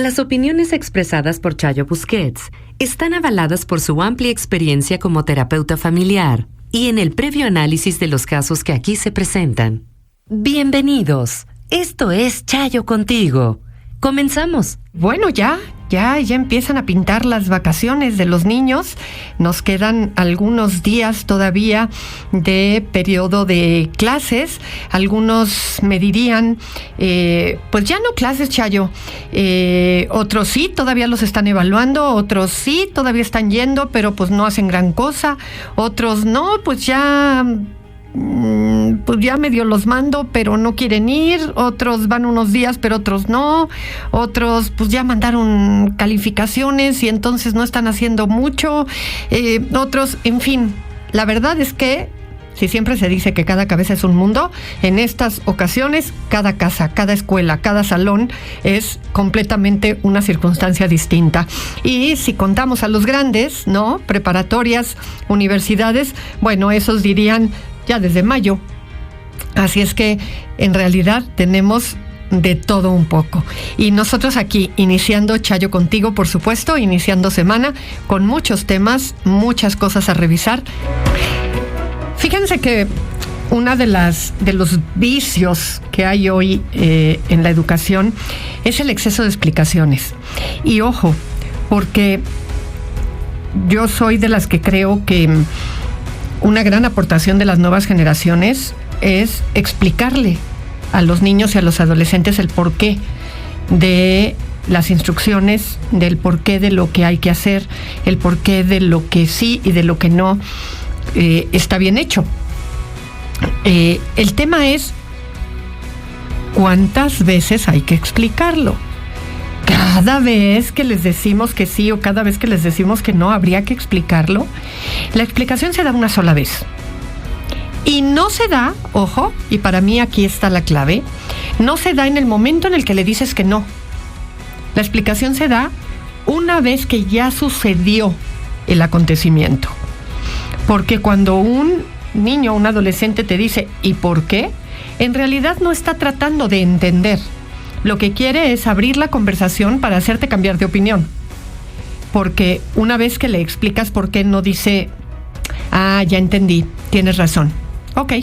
Las opiniones expresadas por Chayo Busquets están avaladas por su amplia experiencia como terapeuta familiar y en el previo análisis de los casos que aquí se presentan. Bienvenidos. Esto es Chayo Contigo. Comenzamos. Bueno, ya empiezan a pintar las vacaciones de los niños. Nos quedan algunos días todavía de periodo de clases. Algunos me dirían, pues ya no clases, Chayo. Otros sí, todavía los están evaluando. Otros sí, todavía están yendo, pero pues no hacen gran cosa. Otros no, pues ya medio los mando, pero no quieren ir. Otros van unos días, pero otros no. Otros pues ya mandaron calificaciones y entonces no están haciendo mucho. Otros, en fin, la verdad es que si siempre se dice que cada cabeza es un mundo, en estas ocasiones cada casa, cada escuela, cada salón es completamente una circunstancia distinta. Y si contamos a los grandes, ¿no? Preparatorias, universidades, bueno, esos dirían ya desde mayo. Así es que en realidad tenemos de todo un poco. Y nosotros aquí iniciando Chayo Contigo, por supuesto, iniciando semana con muchos temas, muchas cosas a revisar. Fíjense que una de los vicios que hay hoy en la educación es el exceso de explicaciones. Y ojo, porque yo soy de las que creo que una gran aportación de las nuevas generaciones es explicarle a los niños y a los adolescentes el porqué de las instrucciones, del porqué de lo que hay que hacer, el porqué de lo que sí y de lo que no está bien hecho. El tema es ¿cuántas veces hay que explicarlo? Cada vez que les decimos que sí o cada vez que les decimos que no, habría que explicarlo. La explicación se da una sola vez. Y no se da, ojo, y para mí aquí está la clave, no se da en el momento en el que le dices que no. La explicación se da una vez que ya sucedió el acontecimiento. Porque cuando un niño o un adolescente te dice ¿y por qué?, en realidad no está tratando de entender. Lo que quiere es abrir la conversación para hacerte cambiar de opinión. Porque una vez que le explicas por qué, no dice, ya entendí, tienes razón. Ok,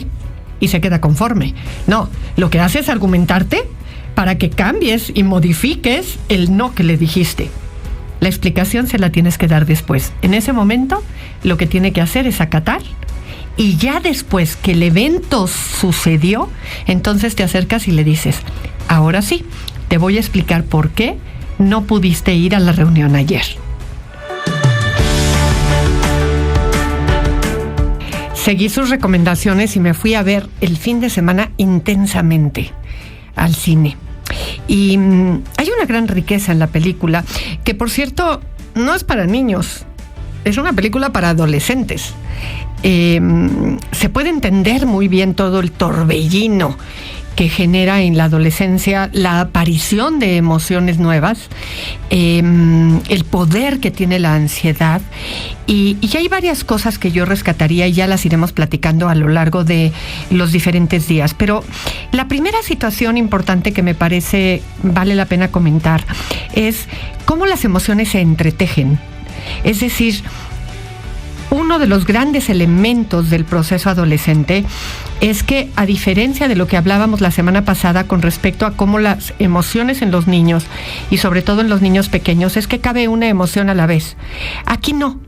y se queda conforme. No, lo que hace es argumentarte para que cambies y modifiques el no que le dijiste. La explicación se la tienes que dar después. En ese momento, lo que tiene que hacer es acatar. Y ya después que el evento sucedió, entonces te acercas y le dices, ahora sí, te voy a explicar por qué no pudiste ir a la reunión ayer. Seguí sus recomendaciones y me fui a ver el fin de semana intensamente al cine. Y hay una gran riqueza en la película, que por cierto no es para niños, es una película para adolescentes. Se puede entender muy bien todo el torbellino que genera en la adolescencia la aparición de emociones nuevas, el poder que tiene la ansiedad, y hay varias cosas que yo rescataría y ya las iremos platicando a lo largo de los diferentes días. Pero la primera situación importante que me parece vale la pena comentar es cómo las emociones se entretejen. Es decir, uno de los grandes elementos del proceso adolescente es que, a diferencia de lo que hablábamos la semana pasada con respecto a cómo las emociones en los niños, y sobre todo en los niños pequeños, es que cabe una emoción a la vez. Aquí no.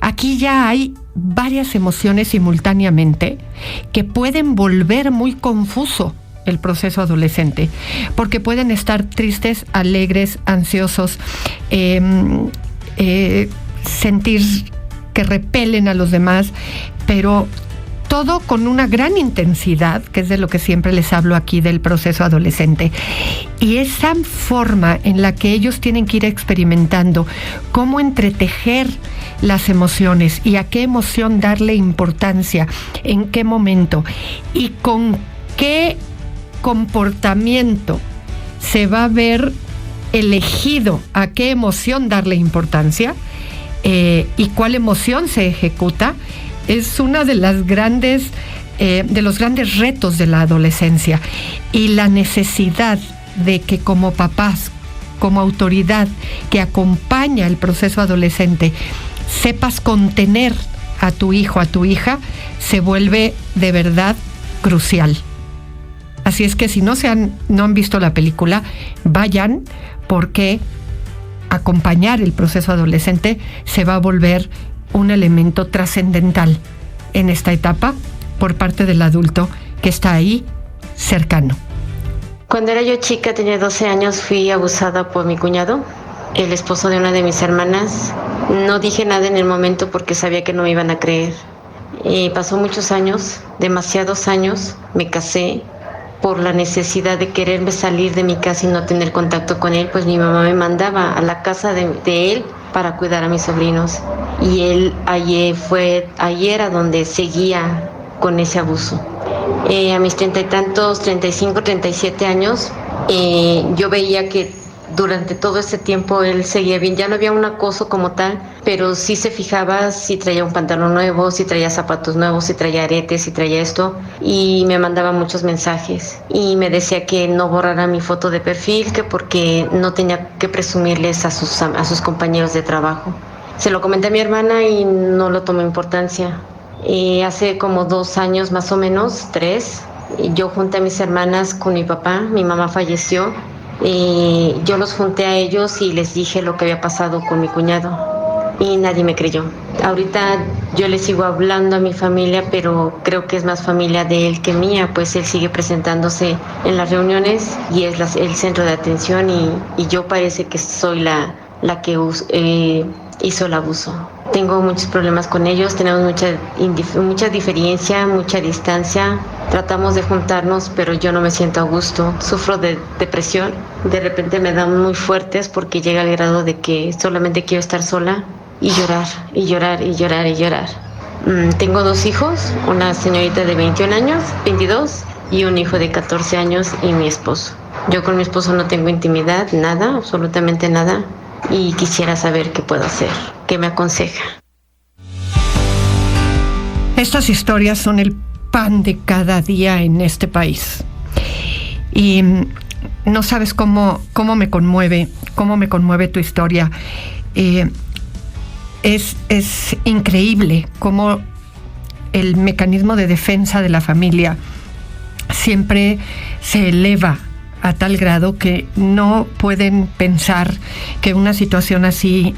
Aquí ya hay varias emociones simultáneamente que pueden volver muy confuso el proceso adolescente, porque pueden estar tristes, alegres, ansiosos, sentir que repelen a los demás, pero todo con una gran intensidad, que es de lo que siempre les hablo aquí del proceso adolescente. Y esa forma en la que ellos tienen que ir experimentando cómo entretejer las emociones y a qué emoción darle importancia, en qué momento y con qué comportamiento se va a ver elegido a qué emoción darle importancia, y cuál emoción se ejecuta, es una de las grandes, de los grandes retos de la adolescencia, y la necesidad de que como papás, como autoridad que acompaña el proceso adolescente, sepas contener a tu hijo, a tu hija, se vuelve de verdad crucial. Así es que si no han visto la película, vayan, porque acompañar el proceso adolescente se va a volver un elemento trascendental en esta etapa por parte del adulto que está ahí cercano. Cuando era yo chica, tenía 12 años, fui abusada por mi cuñado, el esposo de una de mis hermanas. No dije nada en el momento porque sabía que no me iban a creer. Pasó muchos años, demasiados años, me casé. Por la necesidad de quererme salir de mi casa y no tener contacto con él, pues mi mamá me mandaba a la casa de él para cuidar a mis sobrinos. Y él allí era donde seguía con ese abuso. A mis 30 y tantos, 35, 37 años, yo veía que durante todo ese tiempo él seguía bien. Ya no había un acoso como tal, pero sí se fijaba si traía un pantalón nuevo, si traía zapatos nuevos, si traía aretes, si traía esto, y me mandaba muchos mensajes y me decía que no borrara mi foto de perfil, que porque no tenía que presumirles a sus compañeros de trabajo. Se lo comenté a mi hermana y no lo tomó importancia. Hace como 2 años más o menos, 3, yo junté a mis hermanas con mi papá. Mi mamá falleció. Yo los junté a ellos y les dije lo que había pasado con mi cuñado y nadie me creyó. Ahorita yo le sigo hablando a mi familia, pero creo que es más familia de él que mía, pues él sigue presentándose en las reuniones y es el centro de atención, y yo parece que soy la que hizo el abuso. Tengo muchos problemas con ellos, tenemos mucha diferencia, mucha distancia. Tratamos de juntarnos, pero yo no me siento a gusto. Sufro de depresión. De repente me dan muy fuertes porque llega al grado de que solamente quiero estar sola y llorar, y llorar, y llorar, y llorar. Tengo 2 hijos, una señorita de 21 años, 22, y un hijo de 14 años y mi esposo. Yo con mi esposo no tengo intimidad, nada, absolutamente nada. Y quisiera saber qué puedo hacer, qué me aconseja. Estas historias son el pan de cada día en este país. Y no sabes cómo me conmueve tu historia. Es increíble cómo el mecanismo de defensa de la familia siempre se eleva a tal grado que no pueden pensar que una situación así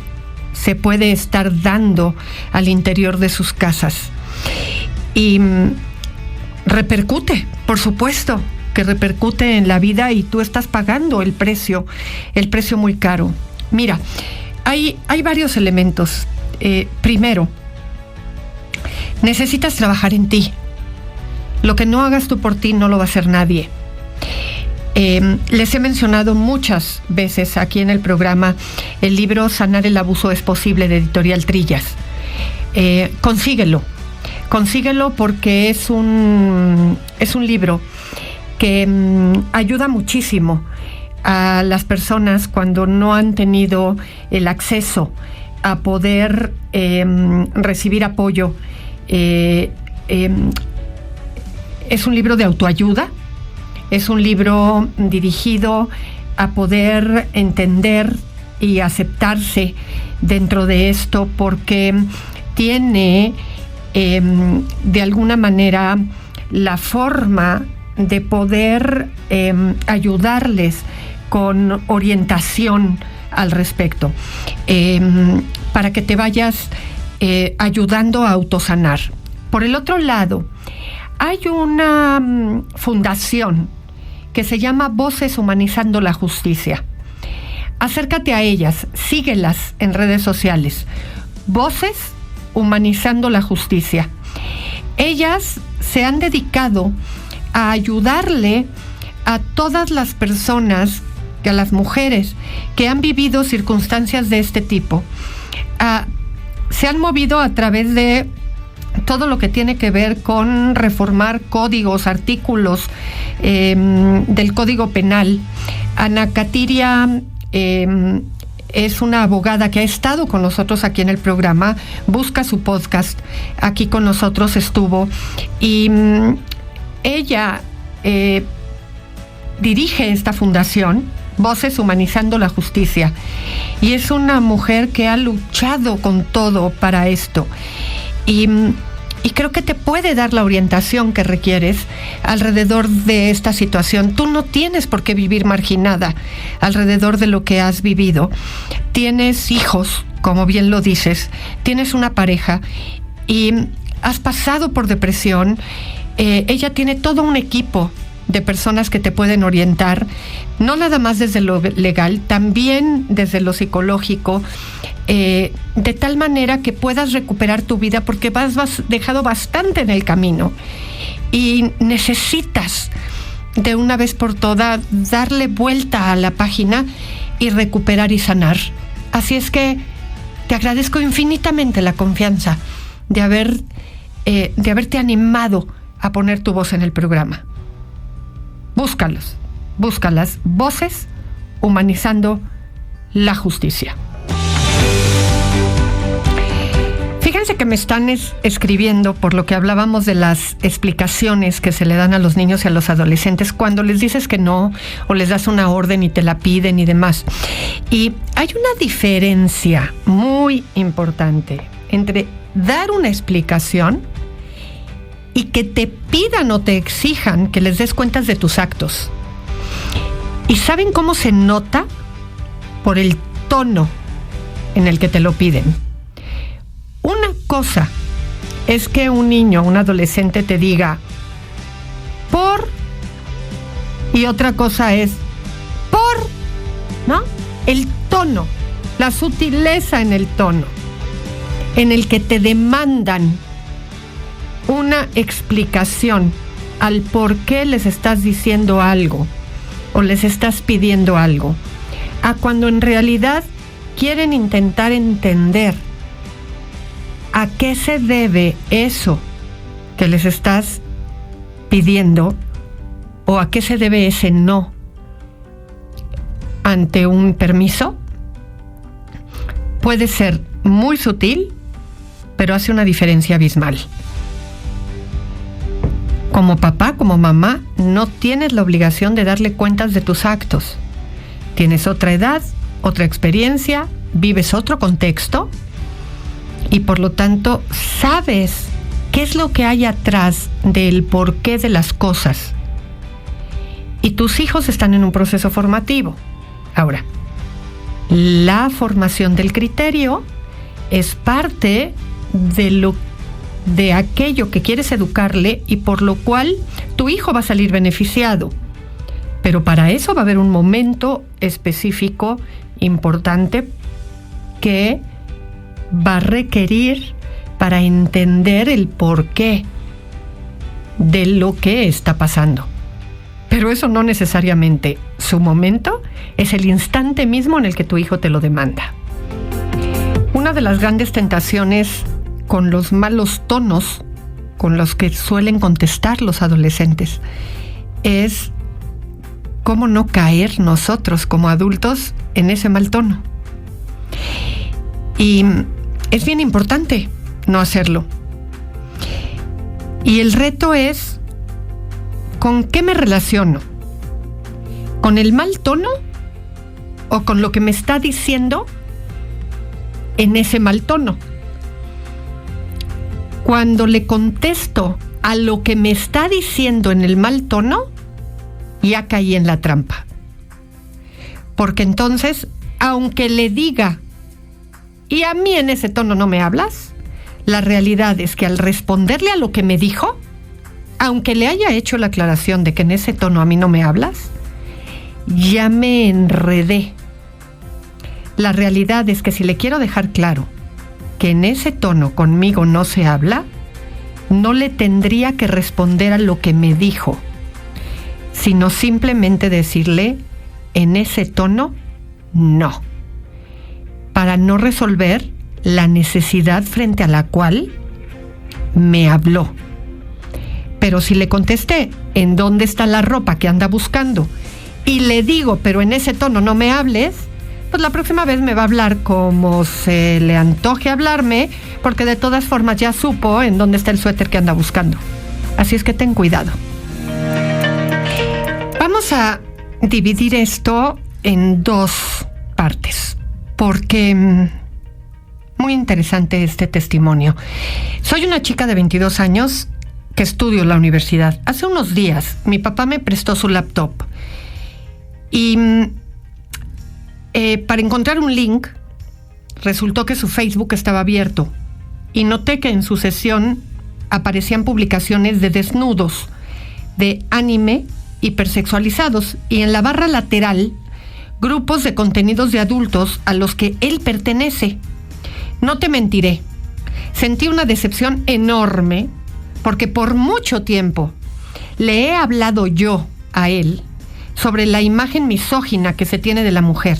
se puede estar dando al interior de sus casas. Y repercute, por supuesto, que repercute en la vida, y tú estás pagando el precio muy caro. Mira, hay varios elementos. Primero, necesitas trabajar en ti. Lo que no hagas tú por ti no lo va a hacer nadie. Les he mencionado muchas veces aquí en el programa el libro Sanar el abuso es posible, de Editorial Trillas. Consíguelo porque es un libro que ayuda muchísimo a las personas cuando no han tenido el acceso a poder recibir apoyo. Es un libro de autoayuda. Es un libro dirigido a poder entender y aceptarse dentro de esto, porque tiene de alguna manera la forma de poder ayudarles con orientación al respecto, para que te vayas ayudando a autosanar. Por el otro lado, hay una fundación que se llama Voces Humanizando la Justicia. Acércate a ellas, síguelas en redes sociales. Voces Humanizando la Justicia. Ellas se han dedicado a ayudarle a todas las personas, a las mujeres que han vivido circunstancias de este tipo. Se han movido a través de todo lo que tiene que ver con reformar códigos, artículos del Código Penal. Ana Katiria es una abogada que ha estado con nosotros aquí en el programa. Busca su podcast, aquí con nosotros estuvo, y ella dirige esta fundación Voces Humanizando la Justicia. Y es una mujer que ha luchado con todo para esto. Y creo que te puede dar la orientación que requieres alrededor de esta situación. Tú no tienes por qué vivir marginada alrededor de lo que has vivido. Tienes hijos, como bien lo dices, tienes una pareja y has pasado por depresión. Ella tiene todo un equipo de personas que te pueden orientar, no nada más desde lo legal, también desde lo psicológico, de tal manera que puedas recuperar tu vida, porque has dejado bastante en el camino y necesitas de una vez por todas darle vuelta a la página y recuperar y sanar. Así es que te agradezco infinitamente la confianza de haberte animado a poner tu voz en el programa. Búscalas, Voces Humanizando la Justicia. Fíjense que me están escribiendo por lo que hablábamos de las explicaciones que se le dan a los niños y a los adolescentes cuando les dices que no, o les das una orden y te la piden y demás. Y hay una diferencia muy importante entre dar una explicación y que te pidan o te exijan que les des cuentas de tus actos. ¿Y saben cómo se nota? Por el tono en el que te lo piden. Una cosa es que un niño, un adolescente te diga por, y otra cosa es por, ¿no? El tono, la sutileza en el tono, en el que te demandan una explicación al por qué les estás diciendo algo o les estás pidiendo algo, a cuando en realidad quieren intentar entender a qué se debe eso que les estás pidiendo o a qué se debe ese no ante un permiso. Puede ser muy sutil, pero hace una diferencia abismal. Como papá, como mamá, no tienes la obligación de darle cuentas de tus actos. Tienes otra edad, otra experiencia, vives otro contexto y por lo tanto sabes qué es lo que hay atrás del porqué de las cosas. Y tus hijos están en un proceso formativo. Ahora, la formación del criterio es parte de aquello que quieres educarle y por lo cual tu hijo va a salir beneficiado. Pero para eso va a haber un momento específico, importante, que va a requerir para entender el porqué de lo que está pasando. Pero eso no necesariamente su momento es el instante mismo en el que tu hijo te lo demanda. Una de las grandes tentaciones con los malos tonos con los que suelen contestar los adolescentes es cómo no caer nosotros como adultos en ese mal tono. Y es bien importante no hacerlo. Y el reto es, ¿con qué me relaciono? ¿Con el mal tono o con lo que me está diciendo en ese mal tono? Cuando le contesto a lo que me está diciendo en el mal tono, ya caí en la trampa. Porque entonces, aunque le diga, y a mí en ese tono no me hablas, la realidad es que al responderle a lo que me dijo, aunque le haya hecho la aclaración de que en ese tono a mí no me hablas, ya me enredé. La realidad es que si le quiero dejar claro que en ese tono conmigo no se habla, no le tendría que responder a lo que me dijo, sino simplemente decirle en ese tono no, para no resolver la necesidad frente a la cual me habló. Pero si le contesté en dónde está la ropa que anda buscando y le digo, pero en ese tono no me hables, pues la próxima vez me va a hablar como se le antoje hablarme, porque de todas formas ya supo en dónde está el suéter que anda buscando. Así es que ten cuidado. Vamos a dividir esto en dos partes, porque muy interesante este testimonio. Soy una chica de 22 años que estudio en la universidad. Hace unos días mi papá me prestó su laptop y para encontrar un link resultó que su Facebook estaba abierto y noté que en su sesión aparecían publicaciones de desnudos, de anime hipersexualizados, y en la barra lateral grupos de contenidos de adultos a los que él pertenece. No te mentiré, sentí una decepción enorme porque por mucho tiempo le he hablado yo a él sobre la imagen misógina que se tiene de la mujer,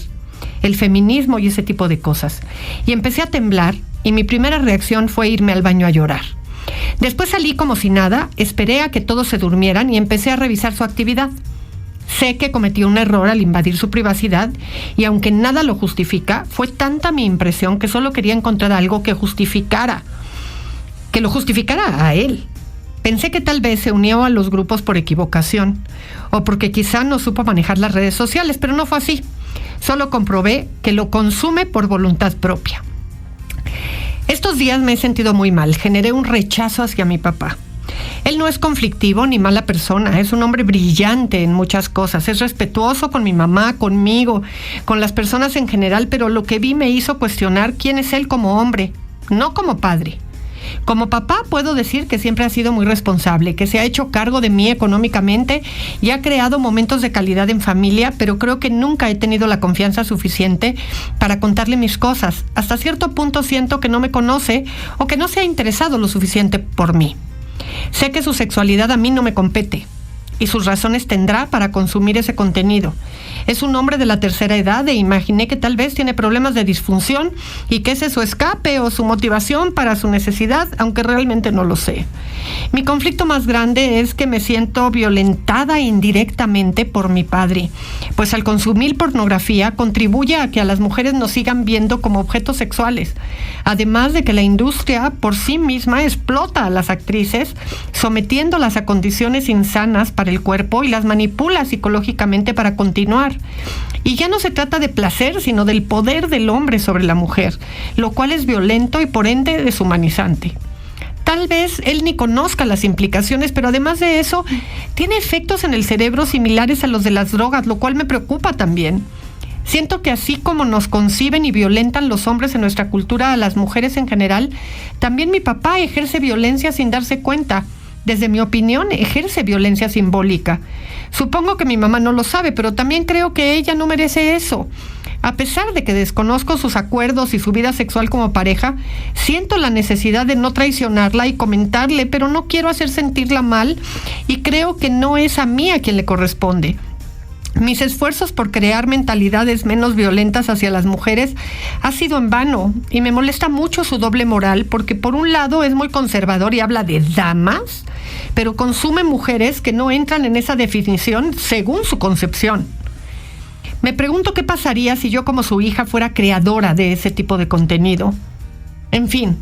el feminismo y ese tipo de cosas. Y empecé a temblar y mi primera reacción fue irme al baño a llorar. Después salí como si nada, esperé a que todos se durmieran y empecé a revisar su actividad. Sé que cometí un error al invadir su privacidad y aunque nada lo justifica, fue tanta mi impresión que solo quería encontrar algo que lo justificara a él. Pensé que tal vez se unió a los grupos por equivocación o porque quizá no supo manejar las redes sociales, pero no fue así. Solo comprobé que lo consume por voluntad propia. Estos días me he sentido muy mal, generé un rechazo hacia mi papá. Él no es conflictivo ni mala persona, es un hombre brillante en muchas cosas, es respetuoso con mi mamá, conmigo, con las personas en general, pero lo que vi me hizo cuestionar quién es él como hombre, no como padre. Como papá puedo decir que siempre ha sido muy responsable, que se ha hecho cargo de mí económicamente y ha creado momentos de calidad en familia, pero creo que nunca he tenido la confianza suficiente para contarle mis cosas. Hasta cierto punto siento que no me conoce o que no se ha interesado lo suficiente por mí. Sé que su sexualidad a mí no me compete y sus razones tendrá para consumir ese contenido. Es un hombre de la tercera edad e imaginé que tal vez tiene problemas de disfunción y que ese es su escape o su motivación para su necesidad, aunque realmente no lo sé. Mi conflicto más grande es que me siento violentada indirectamente por mi padre, pues al consumir pornografía contribuye a que a las mujeres nos sigan viendo como objetos sexuales, además de que la industria por sí misma explota a las actrices, sometiéndolas a condiciones insanas para el cuerpo y las manipula psicológicamente para continuar. Y ya no se trata de placer, sino del poder del hombre sobre la mujer, lo cual es violento y por ende deshumanizante. Tal vez él ni conozca las implicaciones, pero además de eso, tiene efectos en el cerebro similares a los de las drogas, lo cual me preocupa también. Siento que así como nos conciben y violentan los hombres en nuestra cultura a las mujeres en general, también mi papá ejerce violencia sin darse cuenta. Desde mi opinión, ejerce violencia simbólica. Supongo que mi mamá no lo sabe, pero también creo que ella no merece eso. A pesar de que desconozco sus acuerdos y su vida sexual como pareja, siento la necesidad de no traicionarla y comentarle, pero no quiero hacer sentirla mal y creo que no es a mí a quien le corresponde. Mis esfuerzos por crear mentalidades menos violentas hacia las mujeres ha sido en vano y me molesta mucho su doble moral porque por un lado es muy conservador y habla de damas, pero consume mujeres que no entran en esa definición según su concepción. Me pregunto qué pasaría si yo como su hija fuera creadora de ese tipo de contenido. En fin,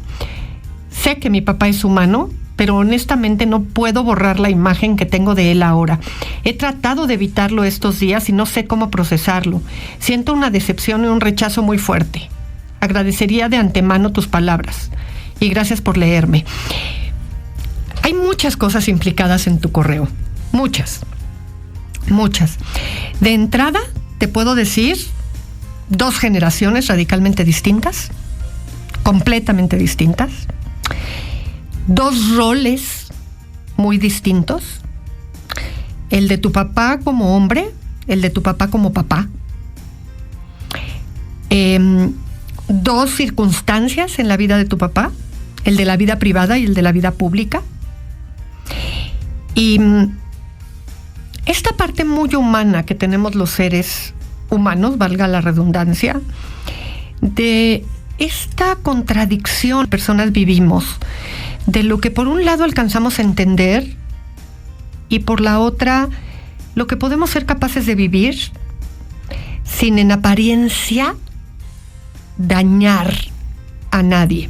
sé que mi papá es humano, pero honestamente no puedo borrar la imagen que tengo de él ahora. He tratado de evitarlo estos días y no sé cómo procesarlo. Siento una decepción y un rechazo muy fuerte. Agradecería de antemano tus palabras y gracias por leerme. Hay muchas cosas implicadas en tu correo. Muchas. De entrada, te puedo decir 2 generaciones radicalmente distintas, completamente distintas. 2 roles muy distintos, el de tu papá como hombre, el de tu papá como papá. 2 circunstancias en la vida de tu papá, el de la vida privada y el de la vida pública. Y esta parte muy humana que tenemos los seres humanos, valga la redundancia, de esta contradicción que personas vivimos, de lo que por un lado alcanzamos a entender y por la otra lo que podemos ser capaces de vivir sin en apariencia dañar a nadie.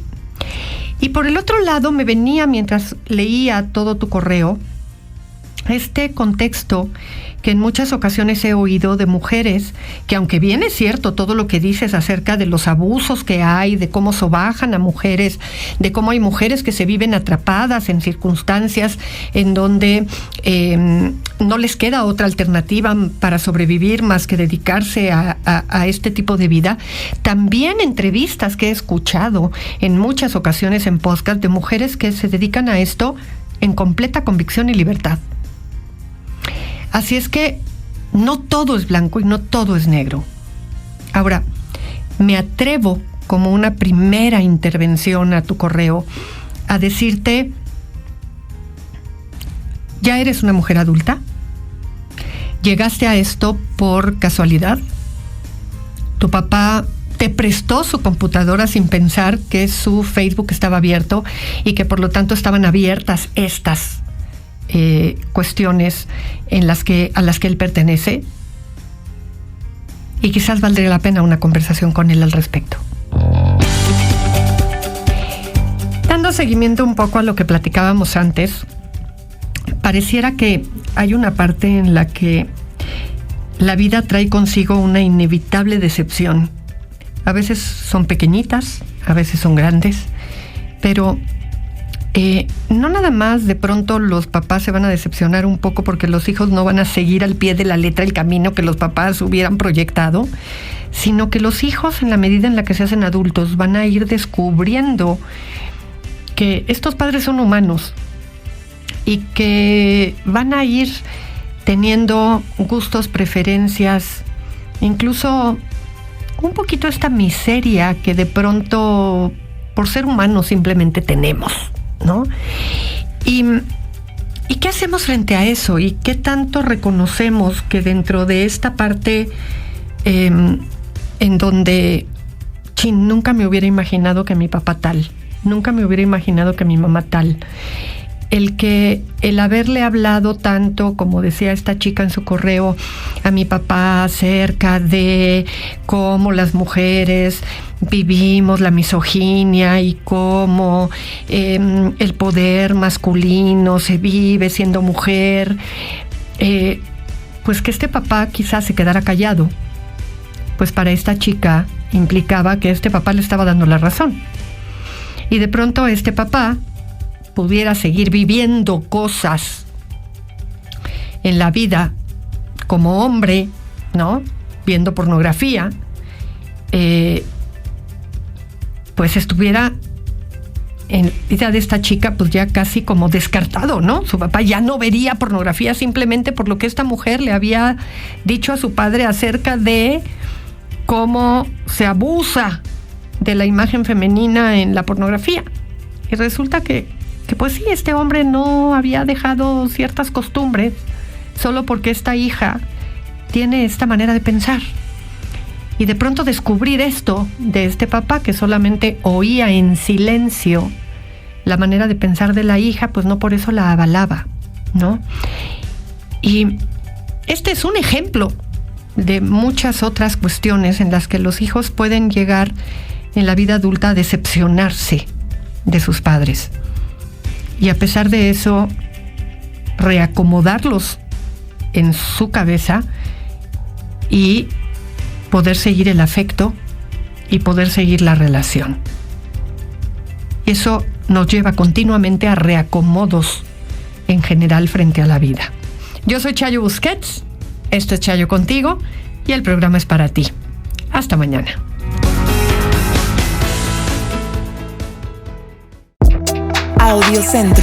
Y por el otro lado me venía, mientras leía todo tu correo, este contexto que en muchas ocasiones he oído de mujeres que, aunque bien es cierto todo lo que dices acerca de los abusos que hay, de cómo sobajan a mujeres, de cómo hay mujeres que se viven atrapadas en circunstancias en donde no les queda otra alternativa para sobrevivir más que dedicarse a este tipo de vida, también entrevistas que he escuchado en muchas ocasiones en podcast de mujeres que se dedican a esto en completa convicción y libertad. Así es que no todo es blanco y no todo es negro. Ahora, me atrevo, como una primera intervención a tu correo, a decirte, ¿ya eres una mujer adulta? ¿Llegaste a esto por casualidad? ¿Tu papá te prestó su computadora sin pensar que su Facebook estaba abierto y que por lo tanto estaban abiertas estas cuestiones a las que él pertenece? Y quizás valdría la pena una conversación con él al respecto. Dando seguimiento un poco a lo que platicábamos antes, pareciera que hay una parte en la que la vida trae consigo una inevitable decepción. A veces son pequeñitas, a veces son grandes, pero no nada más de pronto los papás se van a decepcionar un poco porque los hijos no van a seguir al pie de la letra el camino que los papás hubieran proyectado, sino que los hijos, en la medida en la que se hacen adultos, van a ir descubriendo que estos padres son humanos y que van a ir teniendo gustos, preferencias, incluso un poquito esta miseria que de pronto por ser humanos simplemente tenemos, ¿no? ¿Y qué hacemos frente a eso? ¿Y qué tanto reconocemos que dentro de esta parte en donde nunca me hubiera imaginado que mi papá tal, nunca me hubiera imaginado que mi mamá tal, el haberle hablado tanto, como decía esta chica en su correo, a mi papá acerca de cómo las mujeres vivimos la misoginia y cómo el poder masculino se vive siendo mujer, pues que este papá quizás se quedara callado, pues para esta chica implicaba que este papá le estaba dando la razón. Y de pronto este papá pudiera seguir viviendo cosas en la vida como hombre, ¿no? Viendo pornografía, pues estuviera en la vida de esta chica pues ya casi como descartado, ¿no? Su papá ya no vería pornografía simplemente por lo que esta mujer le había dicho a su padre acerca de cómo se abusa de la imagen femenina en la pornografía. Y resulta que pues sí, este hombre no había dejado ciertas costumbres solo porque esta hija tiene esta manera de pensar. Y de pronto descubrir esto de este papá que solamente oía en silencio la manera de pensar de la hija, pues no por eso la avalaba, ¿no? Y este es un ejemplo de muchas otras cuestiones en las que los hijos pueden llegar en la vida adulta a decepcionarse de sus padres. Y a pesar de eso, reacomodarlos en su cabeza y poder seguir el afecto y poder seguir la relación. Eso nos lleva continuamente a reacomodos en general frente a la vida. Yo soy Chayo Busquets, esto es Chayo Contigo y el programa es para ti. Hasta mañana. Audiocentro.